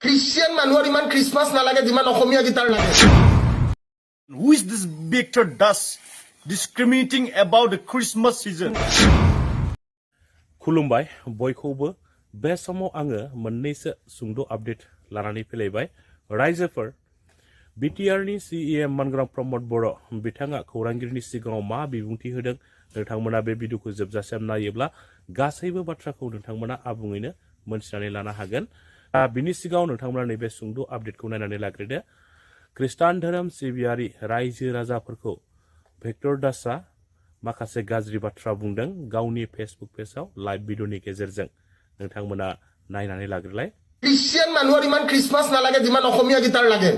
Cristian manuar iman Christmas nalage jiman Okhomia gitar lage. Who is this Victor Das discriminating about the Christmas season? खुलुमबाय बयखौबो बे समाव आङो मोननैसो सुंद' update लानानै फैलायबाय रायजोफोर बिटिआरनि सिएम मानग्रा प्रमोद बर' बिथाङा खौरांगिरिनि सिगाङाव मा बिबुंथि होदों नोंथांमोना बे भिडिअखौ जोबजासिम नायोब्ला गासैबो बाथ्राखौ नोंथांमोना आबुङैनो मोनथिनानै लानो हागोन बिनि सिगाङाव नोंथांमोना नैबे सुंद' आपडेटखौ नायनानै लाग्रोदो खृष्टान धोरोम सिबियारि रायजो राजाफोरखौ भिक्टर दासआ माखासे गाज्रि बाथ्रा बुंदों गावनि फेसबुक पेजआव लाइभ भिडिअनि गेजेरजों नोंथांमोना नायनानै लाग्रोलाय Cristian manuar iman Christmas nalage jiman Okhomia gitar lage.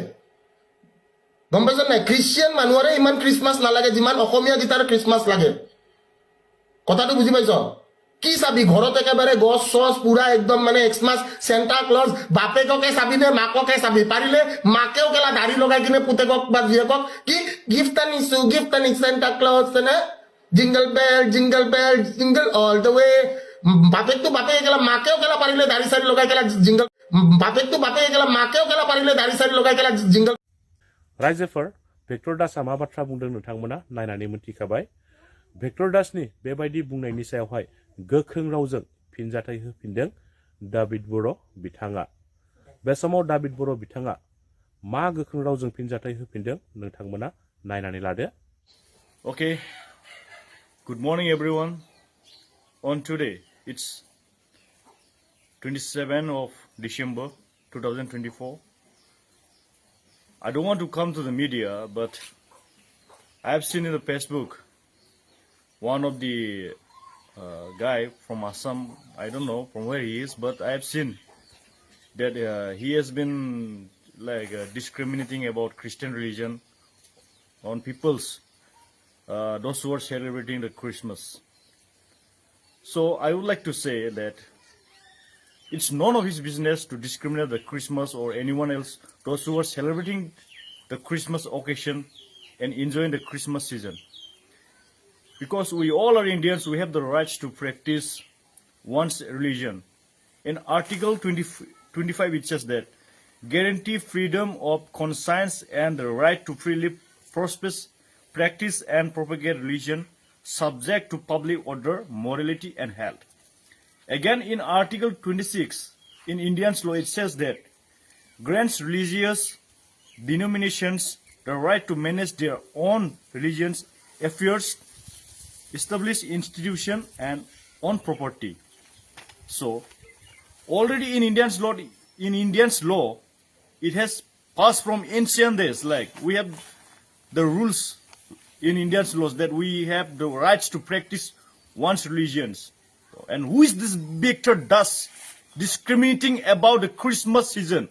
গম পাইছ নাই খ্রিস্টিয়ান মানুষৰে ইমান ক্ৰিছমাছ নালাগে যিমান অসমীয়া গীতাৰ ক্ৰিছমাছ লাগে কথাটো বুজি পাইছ কি চাবি ঘৰত একেবাৰে গছ চছ পুৰা একদম মানে এক্সমাছ সেন্টা ক্লজ বাপেককে চাবি নে মাককে চাবি পাৰিলে মাকেও কেলা দাড়ি লগাই কিনে পুতেকক বা জীয়েকক কি গিফ্ট আনিছো সেন্টা ক্লজ নে jingle bell jingle all the way বাপেকটো বাপেকে কেলা মাকেও কেলা পাৰিলে দাড়ি চাড়ি লগাই কেলা জিংগল বাপেকটো বাপেকে কেলা মাকেও কেলা পাৰিলে দাড়ি চাড়ি লগাই কেলা জিংগল रायजोफोर भिक्टर दासआ मा बाथ्रा बुंदों नोंथांमोना नायनानै मोनथिखाबाय भिक्टर दासनि बेबायदि बुंनायनि सायावहाय गोख्रों रावजों फिनजाथाय होफिनदों दाबिद बर' बिथाङा बे समाव दाबिद बर' बिथाङा मा गोख्रों रावजों फिनजाथाय होफिनदों नोंथांमोना नायनानै लादो Okay, good morning everyone. On today, it's 27th of December 2024. I don't want to come to the media, but I have seen in the Facebook one of the guy from Assam, I don't know from where he is, but I have seen that he has been like discriminating about Christian religion on people's, those who are celebrating the Christmas. So I would like to say that it's none of his business to discriminate the Christmas or anyone else, those who are celebrating the Christmas occasion and enjoying the Christmas season. Because we all are Indians, we have the rights to practice one's religion. In Article 25 it says that guarantee freedom of conscience and the right to freely profess, practice and propagate religion subject to public order, morality and health. Again, in Article 26, in Indian law, it says that grants religious denominations the right to manage their own religious affairs, establish institution and own property. So, already in Indian's law, it has passed from ancient days. Like we have the rules in Indian's laws that we have the rights to practice one's religions. And who is this Victor Das discriminating about the Christmas season?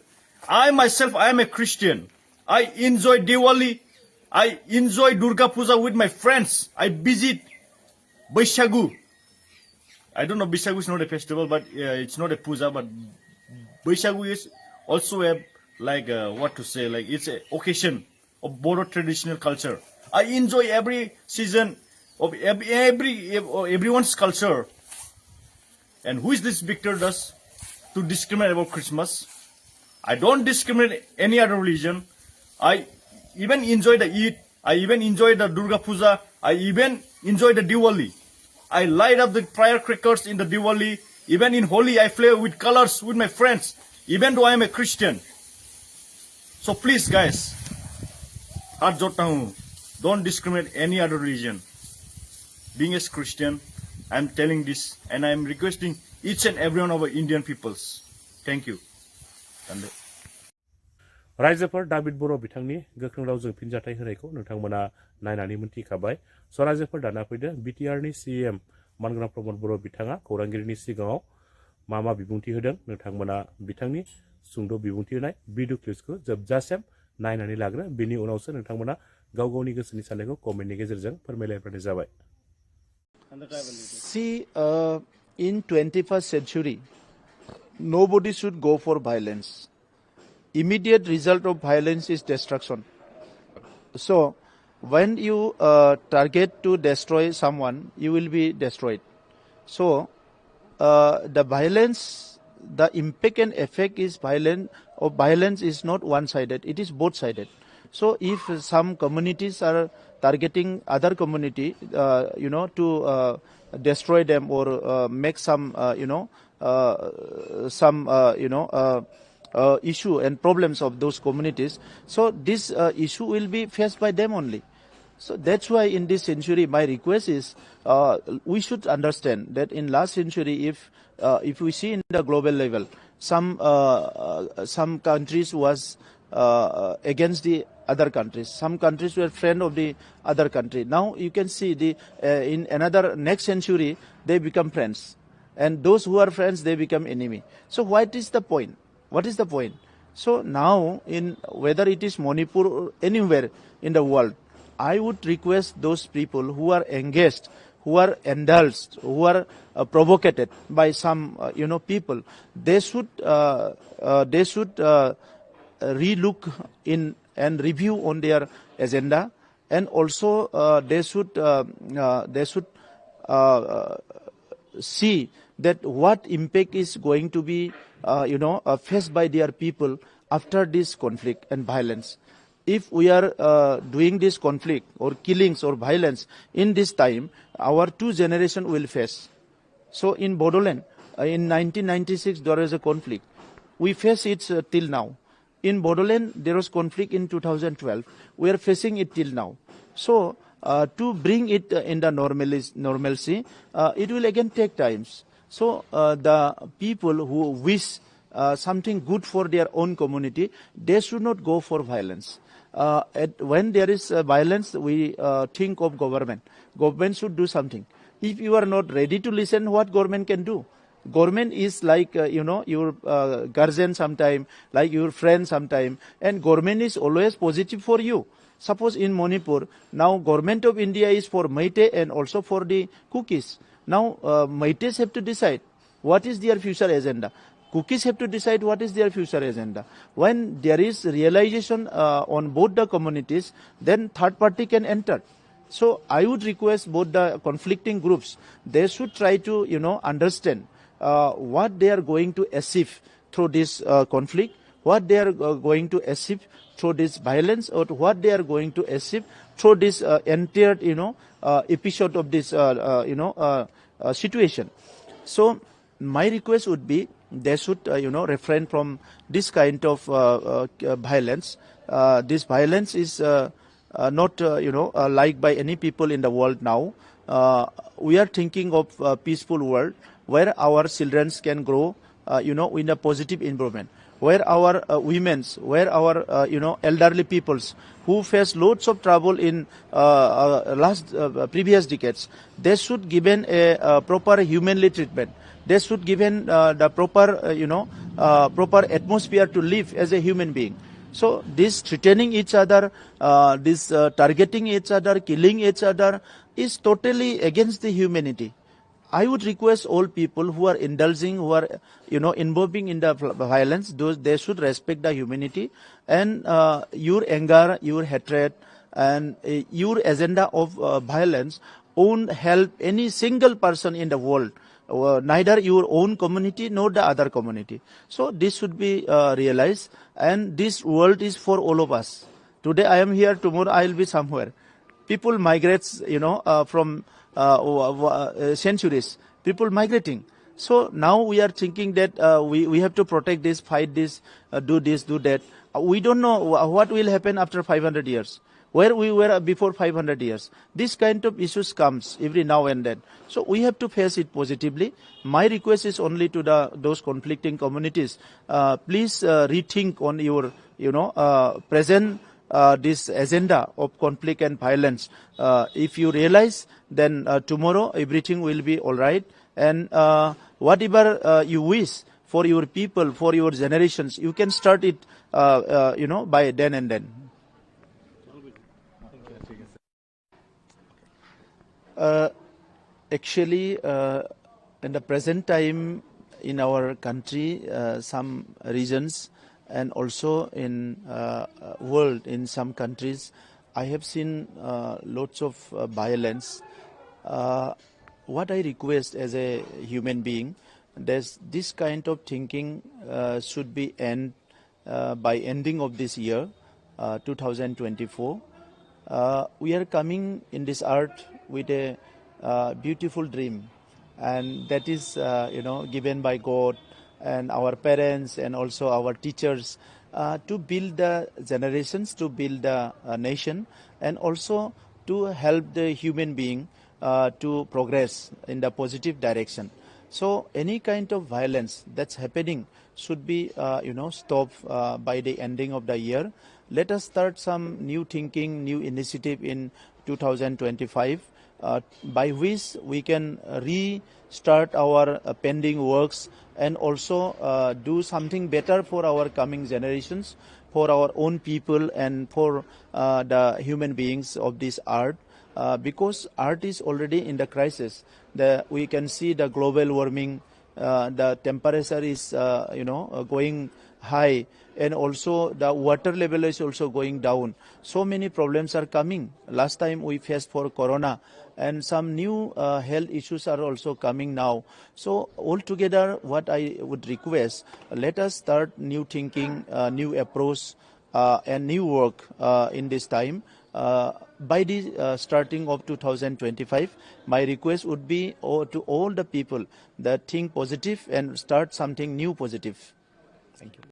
I myself, I am a Christian. I enjoy Diwali. I enjoy Durga Puja with my friends. I visit Baishagu. I don't know, Baishagu is not a festival, but it's not a puja, but Baishagu is also a, like, what to say, like it's an occasion of Boro traditional culture. I enjoy every season of everyone's culture. And who is this Victor Das to discriminate about Christmas? I don't discriminate any other religion. I even enjoy the Eid. I even enjoy the Durga Puja. I even enjoy the Diwali. I light up the firecrackers in the Diwali. Even in Holi, I play with colors with my friends, even though I am a Christian. So please, guys, don't discriminate any other religion. Being a Christian, I'm telling this, and I'm requesting each and every one of our Indian peoples. Thank you. रायजोफोर दाबिद बर' बिथांनि गोख्रों रावजों फिनजाथाय होनायखौ नोंथांमोना नायनानै मोनथिखाबाय स' रायजोफोर दाना फैदो बिटिआरनि सिएम मानग्रा प्रमोद बर' बिथाङा खौरांगिरिनि सिगाङाव मा बिबुंथि होदों नोंथांमोना बिथांनि सुंद' बिबुंथि होनाय भिडिअ क्लिप्सखौ जोबजासिम नायनानै लाग्रो बिनि उनावसो नोंथांमोना गाव गावनि गोसोनि साननायखौ कमेन्टनि गेजेरजों फोरमायलायब्लानो जाबाय See, in 21st century, nobody should go for violence. Immediate result of violence is destruction. So, when you target to destroy someone, you will be destroyed. So, the violence the impact and effect is violence is not one-sided, it is both-sided. So if some communities are targeting other community, to destroy them or make some, issue and problems of those communities, so this issue will be faced by them only. So that's why in this century, my request is we should understand that in last century, if we see in the global level, some countries was against the other countries. Some countries were friend of the other country. Now you can see in another next century they become friends, and those who are friends they become enemy. So what is the point? What is the point? So now in whether it is Manipur or anywhere in the world, I would request those people who are engaged, who are indulged, who are provocated by some people, they should relook in and review on their agenda, and also they should see that what impact is going to be faced by their people after this conflict and violence. If we are doing this conflict or killings or violence in this time, our two generations will face. So in Bodoland, in 1996 there was a conflict. We face it till now. In Bodoland there was conflict in 2012. We are facing it till now. So to bring it in the normalcy, it will again take times. So the people who wish something good for their own community, they should not go for violence. When there is violence, we think of government. Government should do something. If you are not ready to listen, what government can do? Government is like, your guardian sometime, like your friend sometime, and government is always positive for you. Suppose in Manipur, now government of India is for Meitei and also for the Kukis. Now Meiteis have to decide what is their future agenda. Kukis have to decide what is their future agenda. When there is realization on both the communities, then third party can enter. So I would request both the conflicting groups, they should try to understand what they are going to achieve through this conflict, what they are going to achieve through this violence, or what they are going to achieve through this entire episode of this situation. So my request would be they should refrain from this kind of violence. This violence is not liked by any people in the world now. We are thinking of a peaceful world where our children can grow in a positive environment, where our women's, where our elderly peoples who face loads of trouble in previous decades, they should given a proper humanly treatment. They should given the proper atmosphere to live as a human being. So this threatening each other, this targeting each other, killing each other is totally against the humanity. I would request all people who are indulging, who are involving in the violence, they should respect the humanity, and your anger, your hatred, and your agenda of violence won't help any single person in the world, neither your own community nor the other community. So this should be realized, and this world is for all of us. Today I am here, tomorrow I will be somewhere. People migrate, from centuries. People migrating. So now we are thinking that we have to protect this, fight this, do this, do that. We don't know what will happen after 500 years. Where we were before 500 years. This kind of issues comes every now and then. So we have to face it positively. My request is only to those conflicting communities. Please rethink on your, present this agenda of conflict and violence. If you realize, then tomorrow everything will be all right. And whatever you wish for your people, for your generations, you can start it, by then and then. Actually, in the present time in our country, some regions and also in world, in some countries, I have seen lots of violence. What I request as a human being, this kind of thinking should be end by ending of this year, 2024. We are coming in this earth with a beautiful dream, and that is given by God and our parents and also our teachers to build the generations, to build the nation, and also to help the human being to progress in the positive direction. So any kind of violence that's happening should be stopped by the ending of the year. Let us start some new thinking, new initiative in 2025, by which we can restart our pending works and also do something better for our coming generations, for our own people and for the human beings of this earth. Because art is already in the crisis. We can see the global warming, the temperature is going high, and also the water level is also going down. So many problems are coming. Last time we faced for corona, and some new health issues are also coming now. So altogether, what I would request, let us start new thinking, new approach, and new work in this time. By the starting of 2025, my request would be to all the people that think positive and start something new positive. Thank you.